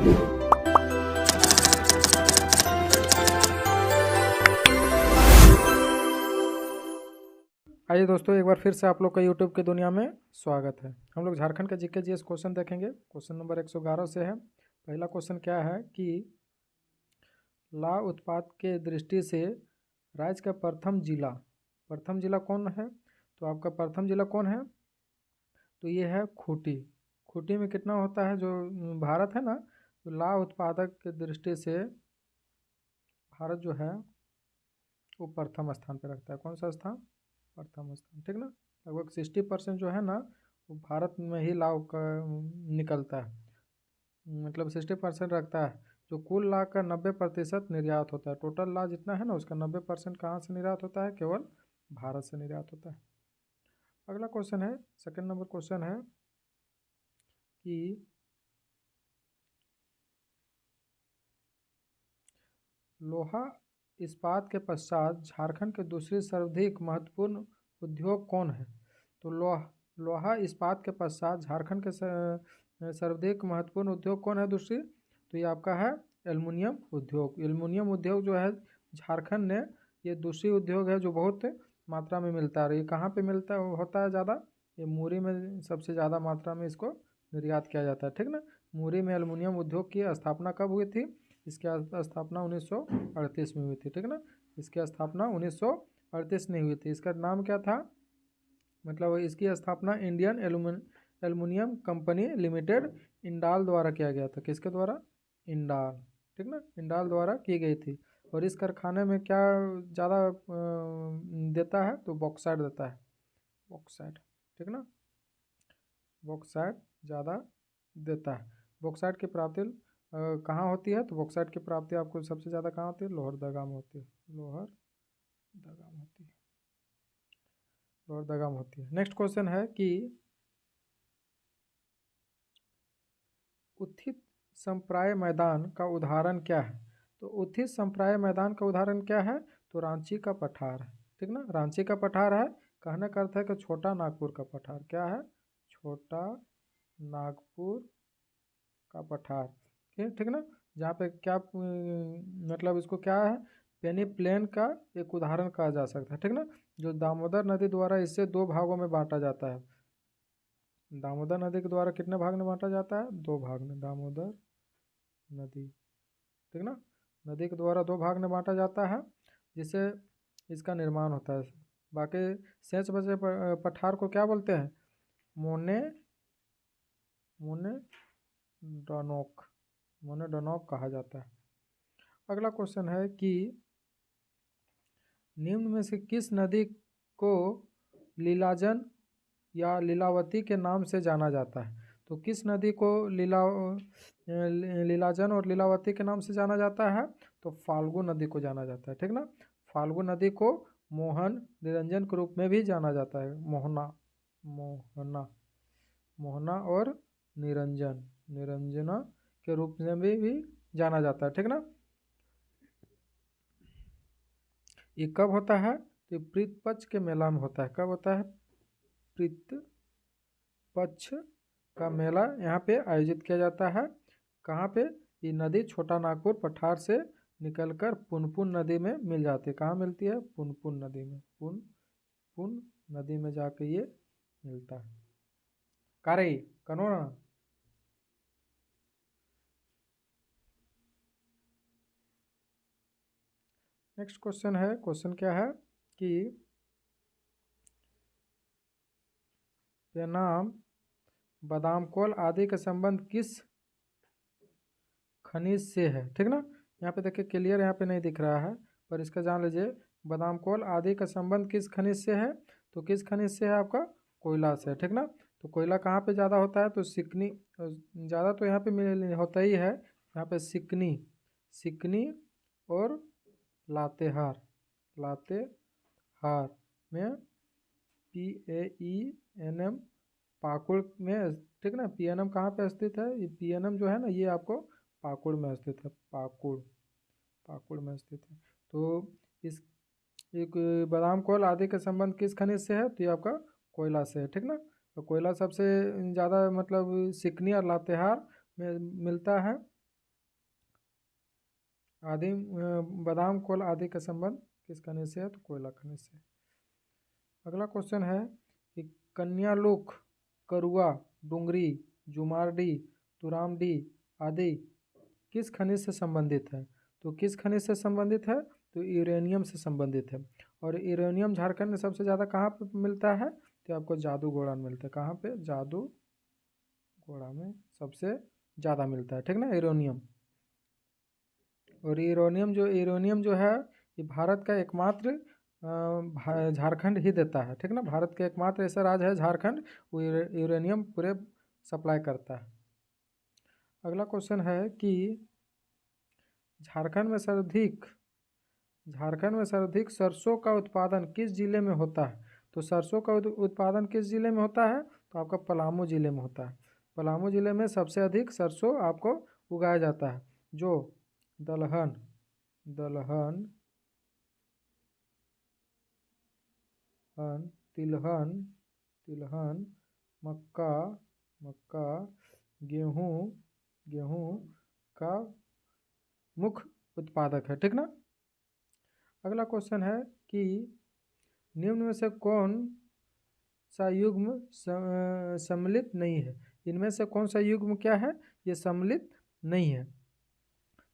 आइए दोस्तों, एक बार फिर से आप लोग का यूट्यूब की दुनिया में स्वागत है। हम लोग झारखंड का जीके जीएस क्वेश्चन देखेंगे। क्वेश्चन नंबर 111 से है। पहला क्वेश्चन क्या है कि ला उत्पाद के दृष्टि से राज्य का प्रथम जिला कौन है? तो आपका प्रथम जिला कौन है? तो ये है खूंटी। खूंटी में कितना होता है जो भारत है ना, तो ला उत्पादक की दृष्टि से भारत जो है वो प्रथम स्थान पर रखता है। कौन सा स्थान? प्रथम स्थान, ठीक ना। लगभग 60% जो है ना वो भारत में ही लाव का निकलता है, मतलब 60% रखता है। जो कुल ला का 90% निर्यात होता है। टोटल ला जितना है ना उसका 90% कहाँ से निर्यात होता है? केवल भारत से निर्यात होता है। अगला क्वेश्चन है, सेकंड नंबर क्वेश्चन है कि लोहा इस्पात के पश्चात झारखंड के दूसरी सर्वाधिक महत्वपूर्ण उद्योग कौन है? तो लोहा इस्पात के पश्चात झारखंड के सर्वाधिक महत्वपूर्ण उद्योग कौन है दूसरी? तो ये आपका है एल्युमिनियम उद्योग। एल्युमिनियम उद्योग जो है झारखंड ने, ये दूसरी उद्योग है जो बहुत मात्रा में मिलता है। ये कहाँ पे मिलता है होता है ज़्यादा? ये मुरी में सबसे ज़्यादा मात्रा में इसको निर्यात किया जाता है, ठीक ना। मुरी में एल्युमिनियम उद्योग की स्थापना कब हुई थी? इसकी स्थापना 1938 में हुई थी, ठीक ना। इसकी स्थापना 1938 में हुई थी। इसका नाम क्या था? मतलब इसकी स्थापना Indian aluminium company limited Indal द्वारा किया गया था। किसके द्वारा? इंडाल, ठीक ना, इंडाल द्वारा की गई थी। और इस कारखाने में क्या ज़्यादा देता है? तो बॉक्साइट देता है, बॉक्साइट, ठीक ना। बॉक्साइट ज़्यादा देता है। बॉक्साइट की प्राप्ति कहाँ होती है? तो बॉक्साइट की प्राप्ति आपको सबसे ज़्यादा कहाँ होती है? लोहरदगा में होती है। लोहरदगा में होती है, लोहरदगा में होती है। नेक्स्ट क्वेश्चन है कि उत्थित संप्राय मैदान का उदाहरण क्या है? तो उत्थित संप्राय मैदान का उदाहरण क्या है? तो रांची का पठार है, ठीक ना। रांची का पठार है। कहने का अर्थ है कि छोटा नागपुर का पठार। क्या है? छोटा नागपुर का पठार, ठीक ना। जहाँ पे क्या मतलब इसको क्या है? पेनी प्लेन का एक उदाहरण कहा जा सकता है, ठीक ना। जो दामोदर नदी द्वारा इससे दो भागों में बांटा जाता है। दामोदर नदी के द्वारा कितने भाग में बांटा जाता है? दो भाग में। दामोदर नदी, ठीक ना, नदी के द्वारा दो भाग में बांटा जाता है जिससे इसका निर्माण होता है। बाकी शेष बचे पठार को क्या बोलते हैं? मोने मोने डोनोक, मोने डोनोक कहा जाता है। अगला क्वेश्चन है कि निम्न में से किस नदी को लीलाजन या लीलावती के नाम से जाना जाता है? तो किस नदी को लीलाजन और लीलावती के नाम से जाना जाता है? तो फाल्गु नदी को जाना जाता है, ठीक ना। फाल्गु नदी को मोहन निरंजन के रूप में भी जाना जाता है। मोहना मोहना मोहना और निरंजन, निरंजना के रूप में भी जाना जाता है, ठीक ना। ये कब होता है? तो प्रीत पक्ष के मेला में होता है। कब होता है? प्रीत पक्ष का मेला यहाँ पे आयोजित किया जाता है। कहाँ पे? ये नदी छोटा नागपुर पठार से निकलकर पुनपुन नदी में मिल जाती है। कहाँ मिलती है? पुनपुन नदी में। पुन नदी में जाके ये मिलता है। कारई कनोना। नेक्स्ट क्वेश्चन है, क्वेश्चन क्या है कि पेनाम बादाम कोल आदि का संबंध किस खनिज से है, ठीक ना। यहाँ पे देखिए क्लियर यहाँ पे नहीं दिख रहा है, पर इसका जान लीजिए। बादाम कोल आदि का संबंध किस खनिज से है? तो किस खनिज से है? आपका कोयला से, ठीक ना। तो कोयला कहाँ पे ज़्यादा होता है? तो सिकनी ज़्यादा तो यहाँ पे होता ही है। यहाँ पे सिकनी, सिकनी और लातेहार, लातेहार में PAENM पाकुड़ में, ठीक ना। PNM कहाँ पे स्थित है? ये PNM जो है ना ये आपको पाकुड़ में स्थित है। पाकुड़, पाकुड़ में स्थित है। तो इस एक बादाम कोल आदि का संबंध किस खनिज से है? तो ये आपका कोयला से है, ठीक ना। तो कोयला सबसे ज़्यादा मतलब सिकनी और लातेहार में मिलता है। आदि बादाम कोल आदि का संबंध किस खनिज से है? तो कोयला खनिज से। अगला क्वेश्चन है कि कन्यालुक, करुआ, डुंगरी, जुमारडी, तुरामडी आदि किस खनिज से संबंधित है? तो किस खनिज से संबंधित है? तो यूरेनियम से संबंधित है। और यूरेनियम झारखंड में सबसे ज़्यादा कहाँ पे मिलता है? तो आपको जादूगोड़ा में मिलता है। कहाँ पे? जादूगोड़ा में सबसे ज़्यादा मिलता है, ठीक ना, यूरेनियम। और यूरेनियम जो है ये भारत का एकमात्र झारखंड ही देता है, ठीक ना। भारत का एकमात्र ऐसा राज्य है झारखंड, वो यूरेनियम पूरे सप्लाई करता है। अगला क्वेश्चन है कि झारखंड में सर्वाधिक सरसों का उत्पादन किस जिले में होता है? तो सरसों का उत्पादन किस जिले में होता है? तो आपका पलामू जिले में होता है। पलामू जिले में सबसे अधिक सरसों आपको उगाया जाता है, जो दलहन, तिलहन, मक्का, गेहूँ का मुख्य उत्पादक है, ठीक ना। अगला क्वेश्चन है कि निम्न में से कौन सा युग्म सम्मिलित नहीं है? इनमें से कौन सा युग्म क्या है? ये सम्मिलित नहीं है।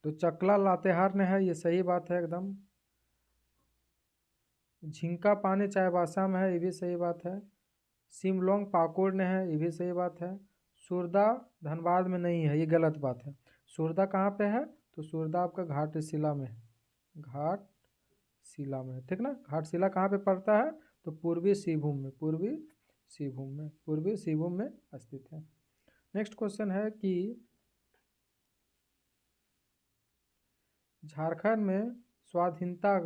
तो चकला लातेहार ने है, ये सही बात है एकदम। झिंका पानी चाईबासा में है, ये भी सही बात है। सिमलोंग पाकुड़ ने है, ये भी सही बात है। सुरदा धनबाद में नहीं है, ये गलत बात है। सुरदा कहाँ पे है? तो सुरदा आपका घाटशिला में है, घाटशिला में, ठीक ना। घाटशिला कहाँ पे पड़ता है? तो पूर्वी सिंहभूम में स्थित है। नेक्स्ट क्वेश्चन है कि झारखंड में स्वाधीनता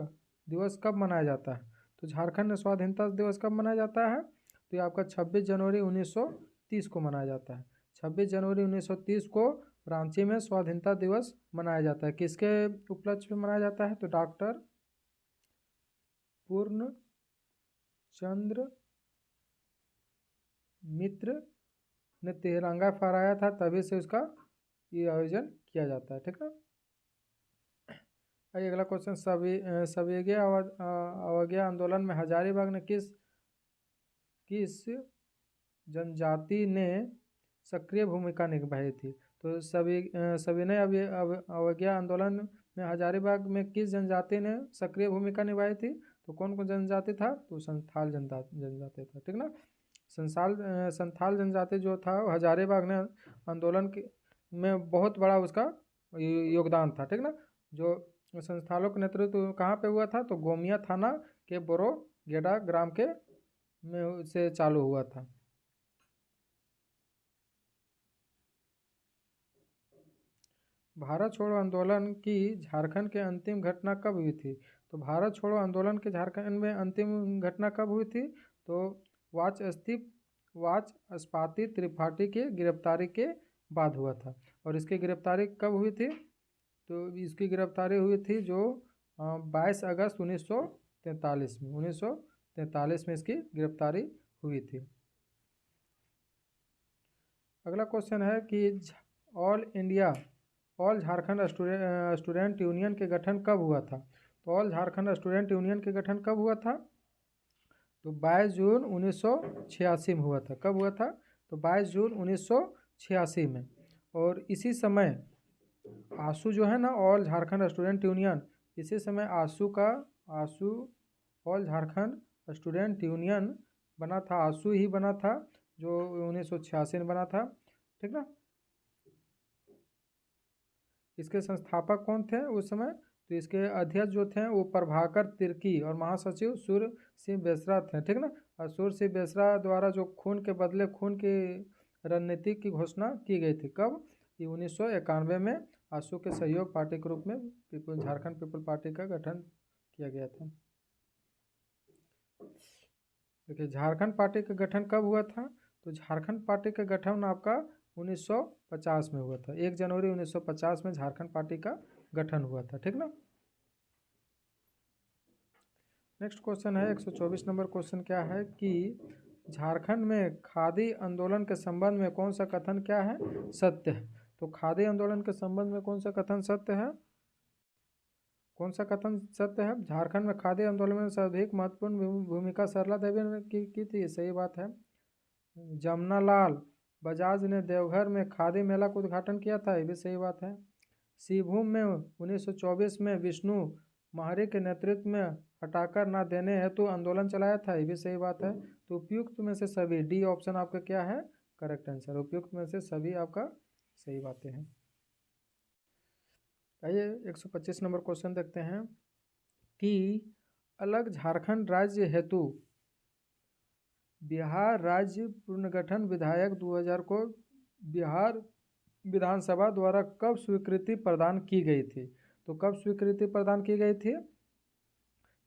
दिवस कब मनाया जाता है? तो झारखंड में स्वाधीनता दिवस कब मनाया जाता है? तो ये आपका 26 जनवरी 1930 को मनाया जाता है। 26 जनवरी 1930 को रांची में स्वाधीनता दिवस मनाया जाता है। किसके उपलक्ष्य में मनाया जाता है? तो डॉक्टर पूर्ण चंद्र मित्र ने तिरंगा फहराया था, तभी से उसका ये आयोजन किया जाता है, ठीक है। अगला क्वेश्चन, अवज्ञा आंदोलन में हजारीबाग ने किस जनजाति ने सक्रिय भूमिका निभाई थी? तो सविनय अवज्ञा आंदोलन में हजारीबाग में किस जनजाति ने सक्रिय भूमिका निभाई थी? तो कौन कौन जनजाति था? तो संथाल जनजाति था, ठीक ना। संथाल जनजाति जो था हजारीबाग ने आंदोलन में बहुत बड़ा उसका योगदान था, ठीक ना। जो संस्थानों का नेतृत्व कहाँ पे हुआ था? तो गोमिया थाना के बोरोगेडा ग्राम के में से चालू हुआ था। भारत छोड़ो आंदोलन की झारखंड के अंतिम घटना कब हुई थी? तो भारत छोड़ो आंदोलन के झारखंड में अंतिम घटना कब हुई थी? तो वाचस्पति त्रिपाठी की गिरफ्तारी के बाद हुआ था। और इसकी गिरफ्तारी कब हुई थी? तो इसकी गिरफ्तारी हुई थी जो 22 अगस्त 1943 में इसकी गिरफ्तारी हुई थी। अगला क्वेश्चन है कि ऑल झारखंड स्टूडेंट यूनियन के गठन कब हुआ था? तो ऑल झारखंड स्टूडेंट यूनियन के गठन कब हुआ था? तो 22 जून 1986 में हुआ था। कब हुआ था? तो 22 जून 1986 में। और इसी समय आसू जो है ना, ऑल झारखंड स्टूडेंट यूनियन, इसी समय आसू ऑल झारखंड स्टूडेंट यूनियन बना था। आसू ही बना था जो 1986 में बना था, ठीक ना। इसके संस्थापक कौन थे उस समय? तो इसके अध्यक्ष जो थे वो प्रभाकर तिर्की और महासचिव सूर्य सिंह बेसरा थे, ठीक ना। और सूर्य सिंह बेसरा द्वारा जो खून के बदले खून की रणनीति की घोषणा की गई थी। कब? ये 1991 में आसू के सहयोग पार्टी के रूप में झारखंड पीपल पार्टी का गठन किया गया था। देखिए झारखंड पार्टी का गठन कब हुआ था? तो झारखंड पार्टी का गठन आपका 1950 में हुआ था। 1 जनवरी 1950 में झारखंड पार्टी का गठन हुआ था, ठीक ना। नेक्स्ट क्वेश्चन है 124 नंबर क्वेश्चन क्या है कि झारखंड में खादी आंदोलन के संबंध में कौन सा कथन क्या है? सत्य है। तो खादी आंदोलन के संबंध में कौन सा कथन सत्य है? कौन सा कथन सत्य है? झारखंड में खादी आंदोलन में सर्वाधिक महत्वपूर्ण भूमिका सरला देवी ने की थी, सही बात है। जमनालाल बजाज ने देवघर में खादी मेला का उद्घाटन किया था, ये भी सही बात है। सिंहभूम में 1924 में विष्णु महरी के नेतृत्व में हटाकर न देने हेतु आंदोलन चलाया था, ये भी सही बात है। तो उपयुक्त में से सभी, डी ऑप्शन आपका क्या है? Correct answer. उपयुक्त में से सभी आपका सही बातें हैं। आइए 125 नंबर क्वेश्चन देखते हैं कि अलग झारखंड राज्य हेतु बिहार राज्य पुनर्गठन विधेयक 2000 को बिहार विधानसभा द्वारा कब स्वीकृति प्रदान की गई थी? तो कब स्वीकृति प्रदान की गई थी?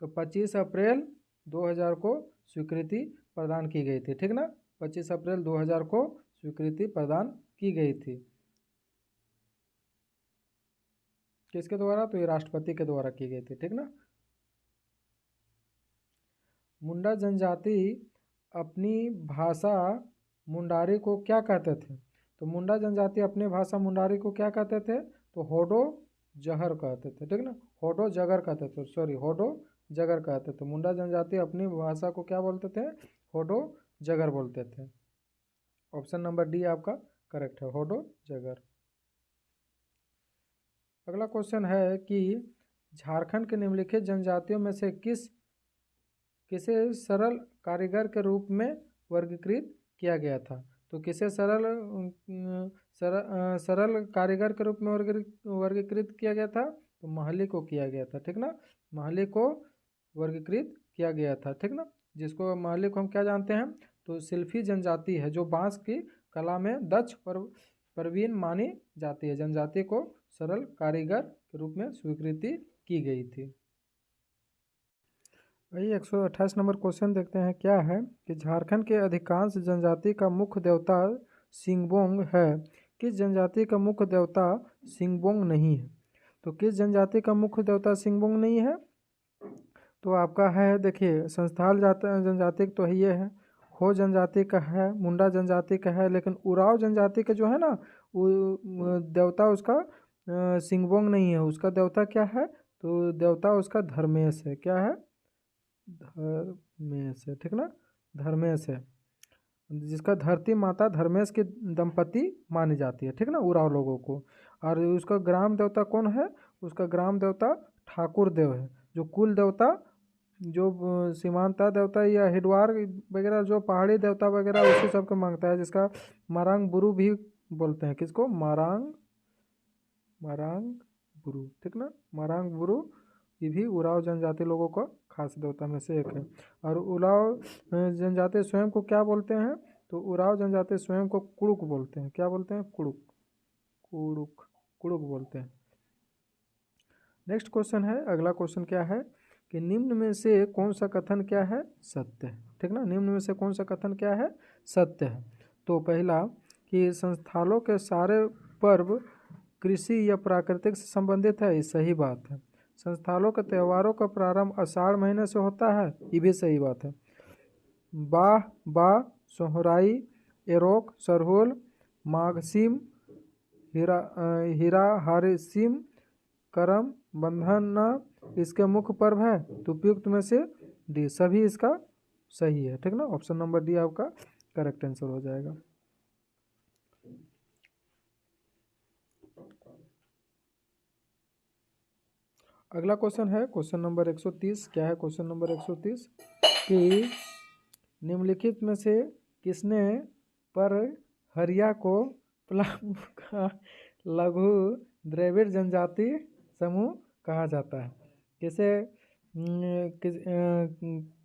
तो 25 अप्रैल 2000 को स्वीकृति प्रदान की गई थी, ठीक ना। 25 अप्रैल 2000 को स्वीकृति प्रदान की गई थी। किसके द्वारा? तो ये राष्ट्रपति के द्वारा की गई थी, ठीक ना। मुंडा जनजाति अपनी भाषा मुंडारी को क्या कहते थे? तो मुंडा जनजाति अपनी भाषा मुंडारी को क्या कहते थे? तो होडो जहर कहते थे, ठीक ना। होडो जगर कहते थे, सॉरी होडो जगर कहते थे। मुंडा जनजाति अपनी भाषा को क्या बोलते थे? होडो जगर बोलते थे। ऑप्शन नंबर डी आपका करेक्ट है, होडो जगर। अगला क्वेश्चन है कि झारखंड के निम्नलिखित जनजातियों में से किसे सरल कारीगर के रूप में वर्गीकृत किया गया था? तो किसे सरल कारीगर के रूप में वर्गीकृत किया गया था? तो महली को किया गया था, ठीक ना। महली को वर्गीकृत किया गया था, ठीक ना। जिसको महली को हम क्या जानते हैं? तो शिल्पी जनजाति है जो बांस की कला में दक्ष और प्रवीण मानी जाती है। जनजाति को सरल कारीगर के रूप में स्वीकृति की गई थी। वही 128 नंबर क्वेश्चन देखते हैं, क्या है कि झारखंड के अधिकांश जनजाति का मुख्य देवता सिंगबोंग है, किस जनजाति का मुख्य देवता सिंगबोंग नहीं है? तो किस जनजाति का मुख्य देवता सिंगबोंग नहीं है? तो आपका है, देखिए संस्थाल जनजाति तो ये है, हो जनजाति का है, मुंडा जनजाति का है, लेकिन उराव जनजाति का जो है ना वो देवता उसका सिंगबोंग नहीं है। उसका देवता क्या है? तो देवता उसका धर्मेश है। क्या है? धर्मेश है, ठीक ना। धर्मेश है, जिसका धरती माता धर्मेश की दंपति मानी जाती है, ठीक ना, उराव लोगों को। और उसका ग्राम देवता कौन है? उसका ग्राम देवता ठाकुर देव है। जो कुल देवता, जो सीमांता देवता या हिडवार वगैरह जो पहाड़ी देवता वगैरह उसी सब को मांगता है, जिसका मारांग बुरु भी बोलते हैं। किसको? मारांग बुरु, ठीक ना। मारांग बुरु ये भी उराव जनजाति लोगों का खास देवता में से एक है। और उराव जनजाति स्वयं को क्या बोलते हैं? तो उराव जनजाति स्वयं को कुड़ुक बोलते हैं। क्या बोलते हैं? कुड़ुक बोलते हैं। नेक्स्ट क्वेश्चन है, अगला क्वेश्चन क्या है कि निम्न में से कौन सा कथन क्या है? सत्य है, ठीक ना। निम्न में से कौन सा कथन क्या है? सत्य है। तो पहला कि संस्थानों के सारे पर्व कृषि या प्राकृतिक से संबंधित है, ये सही बात है। संस्थानों के त्योहारों का प्रारंभ आषाढ़ महीने से होता है, ये भी सही बात है। बाह सोहराई, एरोक, सरहुल, माघसीम, हीरा हारिसिम, करम, बंधन इसके मुख्य पर्व है। तो उपयुक्त में से डी, सभी इसका सही है, ठीक ना। ऑप्शन नंबर डी आपका करेक्ट आंसर हो जाएगा। अगला क्वेश्चन है क्वेश्चन नंबर 130। क्या है क्वेश्चन नंबर 130 कि निम्नलिखित में से किसने पर हरिया को प्लामू का लघु द्रविड़ जनजाति समूह कहा जाता है?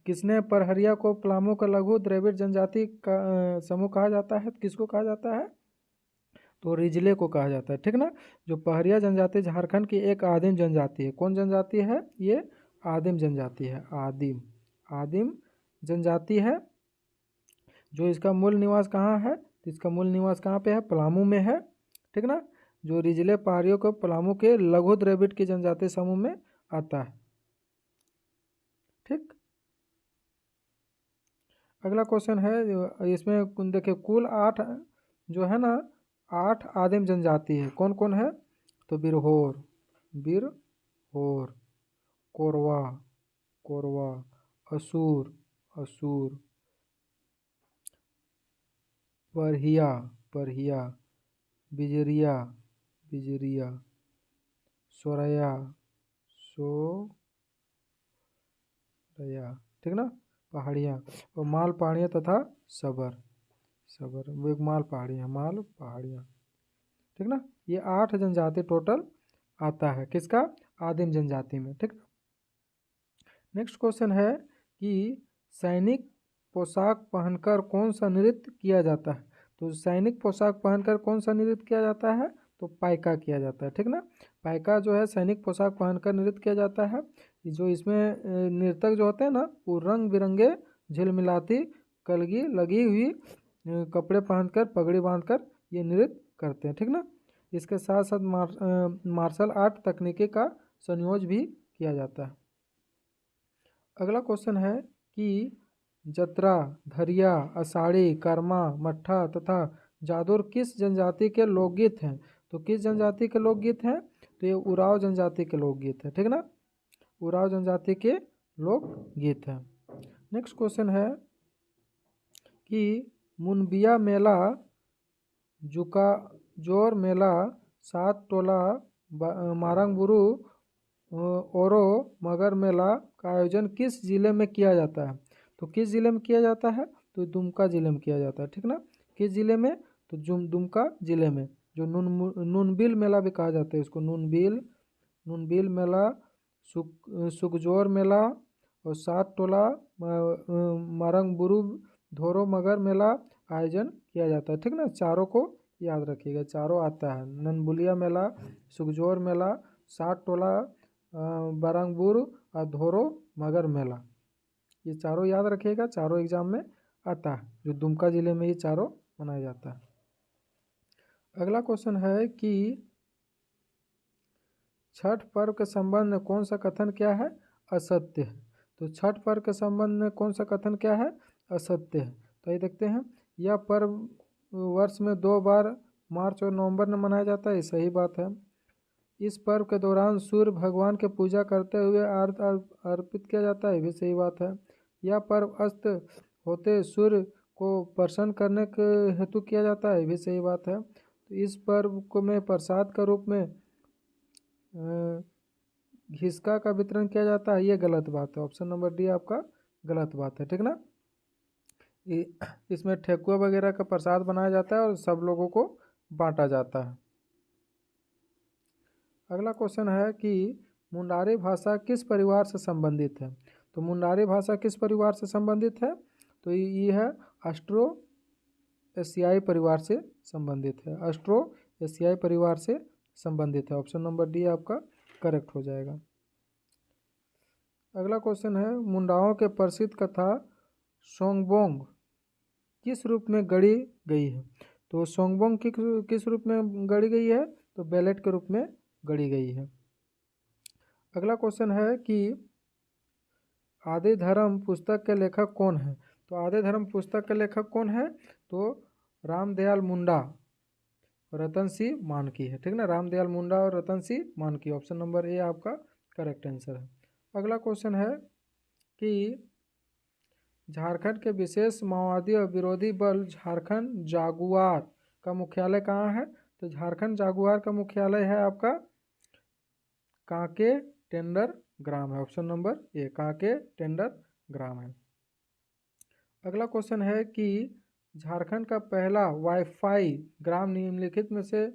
किसने परहरिया को प्लामू का लघु द्रविड़ जनजाति का समूह कहा जाता है? किसको कहा जाता है? तो रिजले को कहा जाता है, ठीक ना। जो पहरिया जनजाति झारखंड की एक आदिम जनजाति है। कौन जनजाति है? ये आदिम जनजाति है, आदिम जनजाति है। जो इसका मूल निवास कहाँ है? तो इसका मूल निवास कहाँ पे है? पलामू में है, ठीक ना। जो रिजले पहाड़ियों को पलामू के लघु द्रविड़ की जनजाति समूह में आता है, ठीक। अगला क्वेश्चन है, इसमें देखिए कुल 8 जो है ना 8 आदिम जनजाति है। कौन कौन है? तो बिरहोर, कोरवा, कोरवा, असुर, असुर, परहिया, परहिया, बिजरिया, बिजरिया, सोरया, सोरया, ठीक ना, पहाड़ियाँ, और माल पहाड़ियाँ तथा सबर, सबर वो एक माल पहाड़ियाँ, माल पहाड़ियाँ, ठीक ना। ये 8 जनजाति टोटल आता है किसका, आदिम जनजाति में, ठीक ना। नेक्स्ट क्वेश्चन है कि सैनिक पोशाक पहनकर कौन सा नृत्य किया जाता है। तो सैनिक पोशाक पहनकर कौन सा नृत्य किया जाता है, तो पाइका किया जाता है, ठीक ना। पाइका जो है सैनिक पोशाक पहनकर नृत्य किया जाता है। जो इसमें नर्तक जो होते हैं ना, वो रंग बिरंगे झिलमिलाती कलगी लगी हुई कपड़े पहनकर पगड़ी बांधकर ये नृत्य करते हैं, ठीक ना। इसके साथ साथ मार्शल आर्ट तकनीकी का संयोजन भी किया जाता है। अगला क्वेश्चन है कि जतरा, धरिया, अषाढ़ी, कर्मा, मट्ठा तथा जादूर किस जनजाति के लोकगीत हैं। तो किस जनजाति के लोकगीत हैं, तो ये उराव जनजाति के लोकगीत है, ठीक ना, उराव जनजाति के लोकगीत हैं। नेक्स्ट क्वेश्चन है कि मुनबिया मेला, जुका जोर मेला, सात टोला, मारंगबुरु, ओरो मगर मेला का आयोजन किस जिले में किया जाता है। तो किस जिले में किया जाता है, तो दुमका जिले में किया जाता है, ठीक ना। किस जिले में, तो दुमका जिले में। जो नूनबिल मेला भी कहा जाता है इसको, नूनबिल मेला, सुकजोर मेला और सात टोला मारंगबुरु धोरो मगर मेला आयोजन किया जाता है, ठीक ना। चारों को याद रखिएगा, चारों आता है, ननबुलिया मेला, सुकजोर मेला, सात टोला बारंगबुर और धोरो मगर मेला, ये चारों याद रखिएगा, चारों एग्जाम में आता है, जो दुमका जिले में ये चारों मनाया जाता है। अगला क्वेश्चन है कि छठ पर्व के संबंध में कौन सा कथन क्या है, असत्य है। तो छठ पर्व के संबंध में कौन सा कथन क्या है, असत्य है। तो ये देखते हैं, यह पर्व वर्ष में 2 बार मार्च और नवंबर में मनाया जाता है, सही बात है। इस पर्व के दौरान सूर्य भगवान की पूजा करते हुए अर्पित किया जाता है, भी सही बात है। यह पर्व अस्त होते सूर्य को प्रसन्न करने के हेतु किया जाता है, भी सही बात है। तो इस पर्व को में प्रसाद का रूप में घिसका का वितरण किया जाता है, ये गलत बात है, ऑप्शन नंबर डी आपका गलत बात है, ठीक ना। इसमें ठेकुआ वगैरह का प्रसाद बनाया जाता है और सब लोगों को बांटा जाता है। अगला क्वेश्चन है कि मुंडारी भाषा किस परिवार से संबंधित है। तो मुंडारी भाषा किस परिवार से संबंधित है, तो ये है ऑस्ट्रो एशियाई परिवार से संबंधित है, ऑस्ट्रो एशियाई परिवार से संबंधित है, ऑप्शन नंबर डी आपका करेक्ट हो जाएगा। अगला क्वेश्चन है मुंडाओं के प्रसिद्ध कथा सोंगबोंग किस रूप में गढ़ी गई है। तो सोंगबोंग किस रूप में गढ़ी गई है, तो बैलेट के रूप में गढ़ी गई है। अगला क्वेश्चन है कि आदि धर्म पुस्तक के लेखक कौन है। तो आदि धर्म पुस्तक के लेखक कौन है, तो रामदयाल मुंडा, रतन सिंह मानकी है, ठीक ना, रामदयाल मुंडा और रतन सिंह मानकी, ऑप्शन नंबर ए आपका करेक्ट आंसर है। अगला क्वेश्चन है कि झारखंड के विशेष माओवादी और विरोधी बल झारखंड जागुआर का मुख्यालय कहाँ है। तो झारखंड जागुआर का मुख्यालय है आपका कांके टेंडर ग्राम है, option number A Kanke tender gram है। अगला क्वेश्चन है कि झारखंड का पहला वाईफाई ग्राम निम्नलिखित में से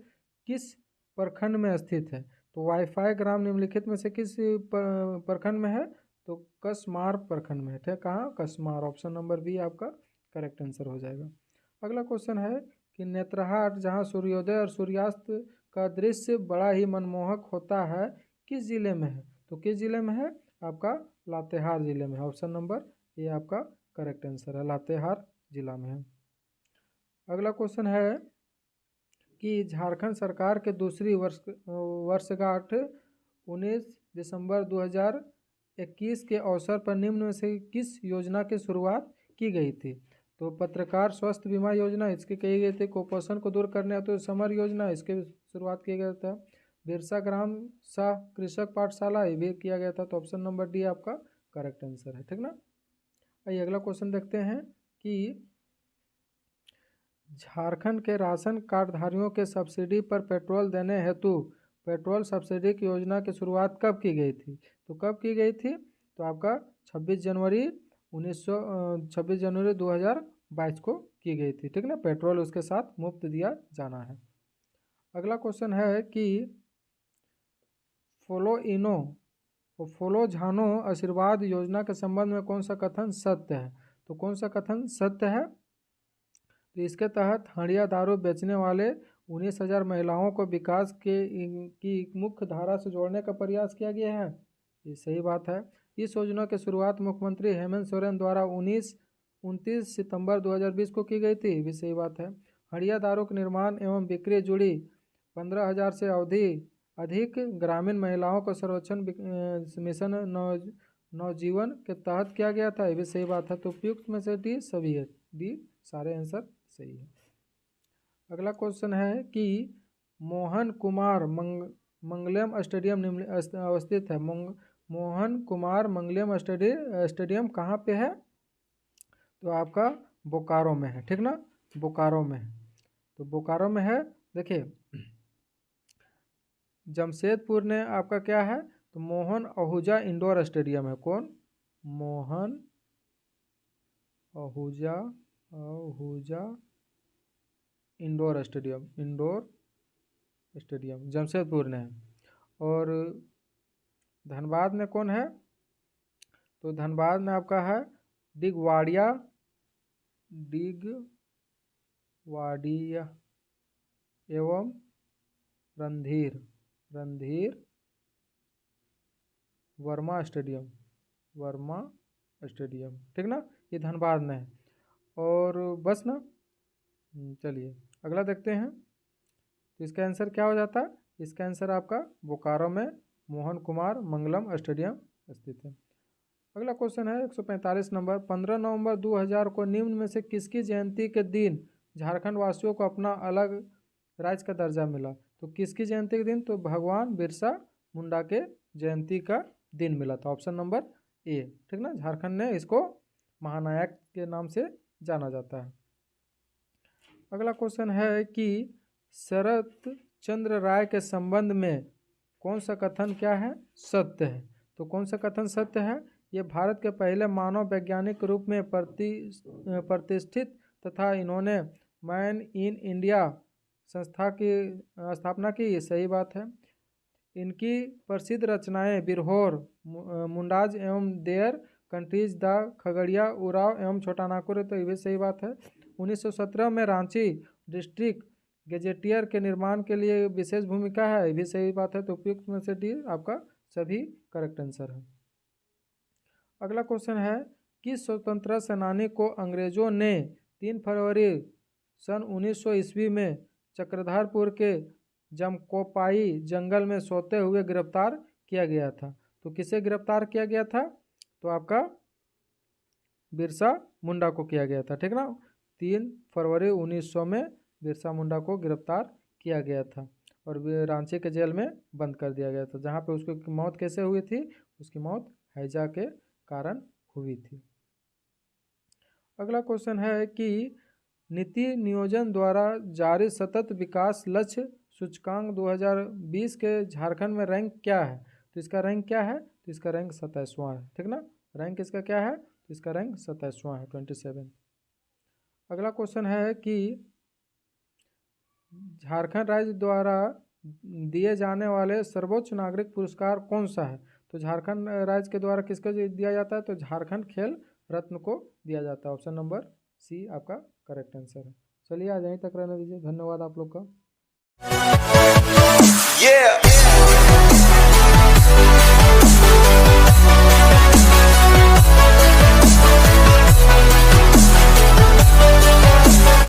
किस प्रखंड में स्थित है। तो वाईफाई ग्राम निम्नलिखित में से किस प्रखंड में है, तो कसमार प्रखंड में है, ठीक, कहाँ, कसमार, ऑप्शन नंबर बी आपका करेक्ट आंसर हो जाएगा। अगला क्वेश्चन है कि नेत्रहाट जहाँ सूर्योदय और सूर्यास्त का दृश्य बड़ा ही मनमोहक होता है, किस जिले में है। तो किस जिले में है, आपका लातेहार जिले में है, ऑप्शन नंबर ये आपका करेक्ट आंसर है, लातेहार जिला में है। अगला क्वेश्चन है कि झारखंड सरकार के दूसरी वर्षगांठ 19 दिसंबर 2021 के अवसर पर निम्न में से किस योजना की शुरुआत की गई थी। तो पत्रकार स्वास्थ्य बीमा योजना इसकी कही गई थी, कुपोषण को दूर करने हेतु समर योजना इसकी शुरुआत किया गया था, बिरसा ग्राम शाह कृषक पाठशाला, ये भी किया गया था। तो ऑप्शन नंबर डी आपका करेक्ट आंसर है, ठीक ना। आइए अगला क्वेश्चन देखते हैं कि झारखंड के राशन कार्डधारियों के सब्सिडी पर पेट्रोल देने हेतु पेट्रोल सब्सिडी की योजना की शुरुआत कब की गई थी? तो कब की गई थी? तो आपका 26 जनवरी 2022 को की गई थी, ठीक ना। पेट्रोल उसके साथ मुफ्त दिया जाना है। अगला क्वेश्चन है कि फोलोझानो आशीर्वाद योजना के संबंध में कौन सा कथन सत्य है? तो कौन सा कथन सत्य है? तो इसके तहत हंडिया दारू बेचने वाले 19,000 महिलाओं को विकास की मुख्य धारा से जोड़ने का प्रयास किया गया है, ये सही बात है। इस योजना की शुरुआत मुख्यमंत्री हेमंत सोरेन द्वारा 29 सितंबर 2020 को की गई थी, भी सही बात है। हंडिया दारू के निर्माण एवं बिक्री जुड़ी 15,000 से अधिक ग्रामीण महिलाओं को संरक्षण मिशन नवजीवन के तहत किया गया था, ये भी सही बात है। तो उपयुक्त में से डी सभी है, डी सारे आंसर सही है। अगला क्वेश्चन है कि मोहन कुमार मंगलम स्टेडियम अवस्थित है। मोहन कुमार मंगलम स्टेडियम कहाँ पे है? तो आपका बोकारो में है, ठीक ना, बोकारो में है। तो बोकारो में है। देखिए जमशेदपुर ने आपका क्या है? तो मोहन आहूजा इंडोर स्टेडियम है। कौन? मोहन आहूजा इंडोर स्टेडियम जमशेदपुर ने है। और धनबाद में कौन है? तो धनबाद में आपका है डिगवाड़िया एवं रणधीर वर्मा स्टेडियम, ठीक ना, ये धनबाद में है। और बस ना, चलिए अगला देखते हैं। तो इसका आंसर क्या हो जाता है? इसका आंसर आपका बोकारो में मोहन कुमार मंगलम स्टेडियम स्थित है। अगला क्वेश्चन है 145 नंबर। 15 नवंबर 2000 को निम्न में से किसकी जयंती के दिन झारखंड वासियों को अपना अलग राज्य का दर्जा मिला? तो किसकी जयंती के दिन? तो भगवान बिरसा मुंडा के जयंती का दिन मिला था, ऑप्शन नंबर ए, ठीक ना। झारखंड ने इसको महानायक के नाम से जाना जाता है। अगला क्वेश्चन है कि शरत चंद्र राय के संबंध में कौन सा कथन क्या है? सत्य है। तो कौन सा कथन सत्य है? ये भारत के पहले मानव वैज्ञानिक के रूप में प्रतिष्ठित तथा इन्होंने मैन इन इंडिया संस्था की स्थापना की, ये सही बात है। इनकी प्रसिद्ध रचनाएं बिरहोर, मुंडाज एवं there countries, the Khagaria, Oraon एवं छोटा नागपुर, तो ये भी सही बात है। 1917 में रांची डिस्ट्रिक्ट गेजेटियर के निर्माण के लिए विशेष भूमिका है, ये भी सही बात है। तो उपयुक्त में से डी आपका सभी करेक्ट आंसर है। अगला क्वेश्चन है कि स्वतंत्रता सेनानी को अंग्रेजों ने 3 फरवरी सन 1900 ईस्वी में चक्रधरपुर के जमकोपाई जंगल में सोते हुए गिरफ्तार किया गया था। तो किसे गिरफ्तार किया गया था? तो आपका बिरसा मुंडा को किया गया था, ठीक ना। 3 फरवरी 1900 में बिरसा मुंडा को गिरफ्तार किया गया था और रांची के जेल में बंद कर दिया गया था, जहाँ पे उसकी मौत कैसे हुई थी? उसकी मौत हैजा के कारण हुई थी। अगला क्वेश्चन है कि नीति नियोजन द्वारा जारी सतत विकास लक्ष्य सूचकांक 2020 के झारखंड में रैंक क्या है? तो इसका रैंक क्या है? तो इसका रैंक 27वां है, ठीक ना। रैंक इसका क्या है? तो इसका रैंक 27वां है, 27। अगला क्वेश्चन है कि झारखंड राज्य द्वारा दिए जाने वाले सर्वोच्च नागरिक पुरस्कार कौन सा है? तो झारखंड राज्य के द्वारा किसको दिया जाता है? तो झारखंड खेल रत्न को दिया जाता है, ऑप्शन नंबर सी आपका करेक्ट आंसर है। चलिए आज यहीं तक रहने दीजिए, धन्यवाद आप लोग का।